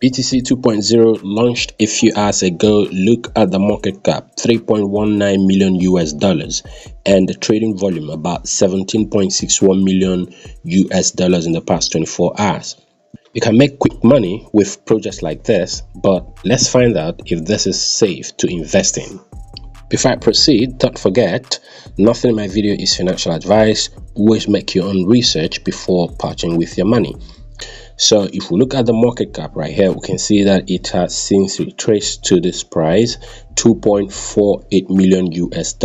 BTC 2.0 launched a few hours ago. Look at the market cap, $3.19 million US, and the trading volume about $17.61 million US in the past 24 hours. You can make quick money with projects like this, but let's find out if this is safe to invest in. Before I proceed, don't forget, nothing in my video is financial advice. Always make your own research before parting with your money. So if we look at the market cap right here, we can see that it has since retraced to this price, $2.48 million US.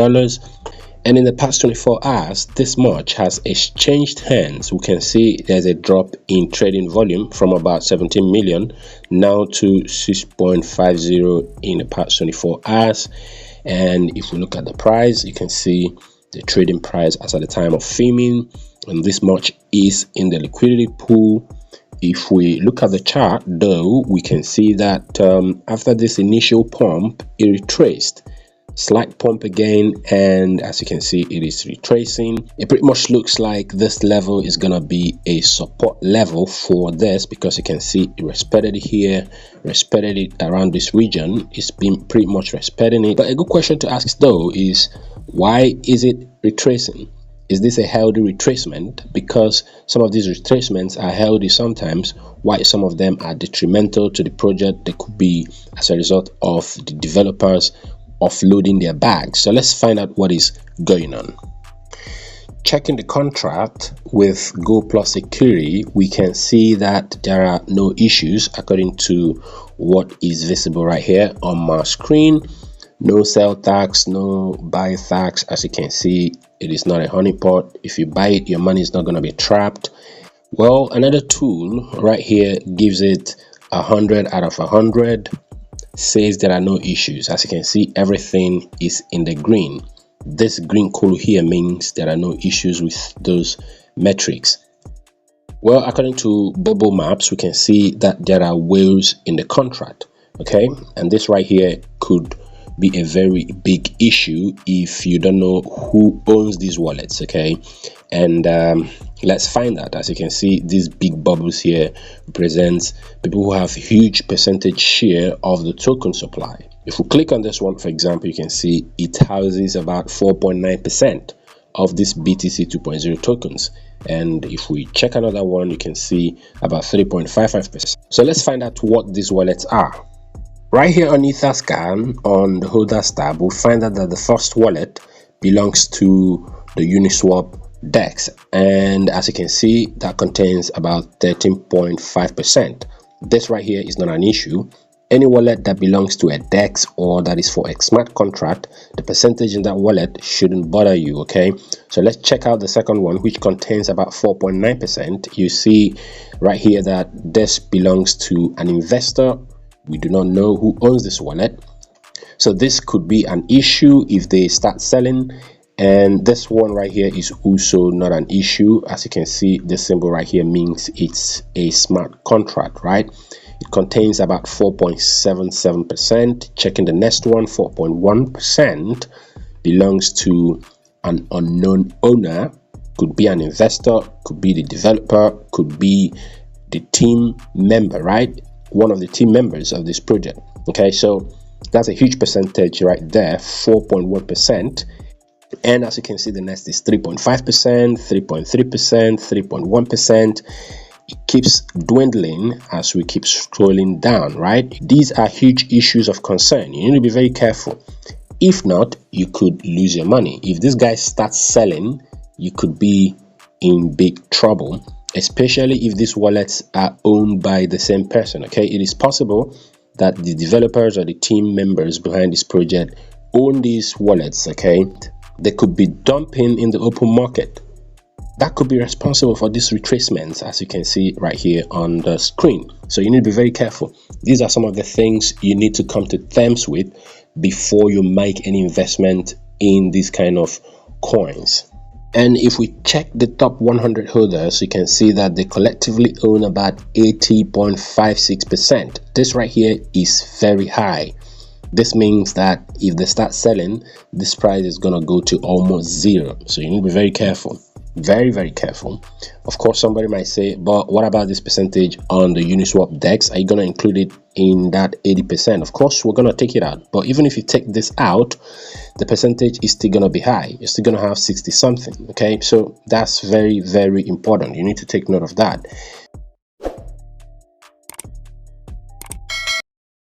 And in the past 24 hours, this much has exchanged hands. We can see there's a drop in trading volume from about 17 million now to 6.50 in the past 24 hours. And if we look at the price, you can see the trading price as at the time of filming, and this much is in the liquidity pool. If we look at the chart though, we can see that after this initial pump, it retraced. Slight pump again, and as you can see, it is retracing. It pretty much looks like this level is gonna be a support level for this, because you can see it respected it here, respected it around this region. It's been pretty much respecting it. But a good question to ask though is, why is it retracing? Is this a healthy retracement? Because some of these retracements are healthy sometimes, while some of them are detrimental to the project. They could be as a result of the developers offloading their bags. So let's find out what is going on. Checking the contract with Gold Plus Security, we can see that there are no issues according to what is visible right here on my screen. No sell tax, no buy tax. As you can see, it is not a honeypot. If you buy it, your money is not going to be trapped. Well, another tool right here gives it 100 out of 100. Says there are no issues. As you can see, everything is in the green. This green color here means there are no issues with those metrics. Well, according to bubble maps, we can see that there are whales in the contract. Okay, and this right here could be a very big issue if you don't know who owns these wallets. Okay, and let's find out. As you can see, these big bubbles here represents people who have huge percentage share of the token supply. If we click on this one, for example, you can see it houses about 4.9% of this BTC 2.0 tokens. And if we check another one, you can see about 3.55%. So let's find out what these wallets are. Right here on Etherscan, on the holders tab, we'll find out that the first wallet belongs to the Uniswap DEX, and as you can see, that contains about 13.5%. This right here is not an issue. Any wallet that belongs to a DEX or that is for a smart contract, the percentage in that wallet shouldn't bother you. Okay, so let's check out the second one, which contains about 4.9%. You see right here that this belongs to an investor. We do not know who owns this wallet, so this could be an issue if they start selling. And this one right here is also not an issue. As you can see, the symbol right here means it's a smart contract, right? It contains about 4.77%. Checking the next one, 4.1% belongs to an unknown owner. Could be an investor, could be the developer, could be the team member, right? One of the team members of this project. Okay, so that's a huge percentage right there, 4.1%. And as you can see, the next is 3.5%, 3.3%, 3.1%. It keeps dwindling as we keep scrolling down, right? These are huge issues of concern. You need to be very careful. If not, you could lose your money. If this guy starts selling, you could be in big trouble, especially if these wallets are owned by the same person. Okay, it is possible that the developers or the team members behind this project own these wallets. Okay, they could be dumping in the open market. That could be responsible for these retracements, as you can see right here on the screen. So you need to be very careful. These are some of the things you need to come to terms with before you make any investment in these kind of coins. And if we check the top 100 holders, you can see that they collectively own about 80.56%. This right here is very high. This means that if they start selling, this price is going to go to almost zero. So you need to be very careful. Very, very careful. Of course, somebody might say, but what about this percentage on the Uniswap DEX? Are you going to include it in that 80%? Of course, we're going to take it out. But even if you take this out, the percentage is still going to be high. You're still going to have 60 something. Okay, so that's very, very important. You need to take note of that.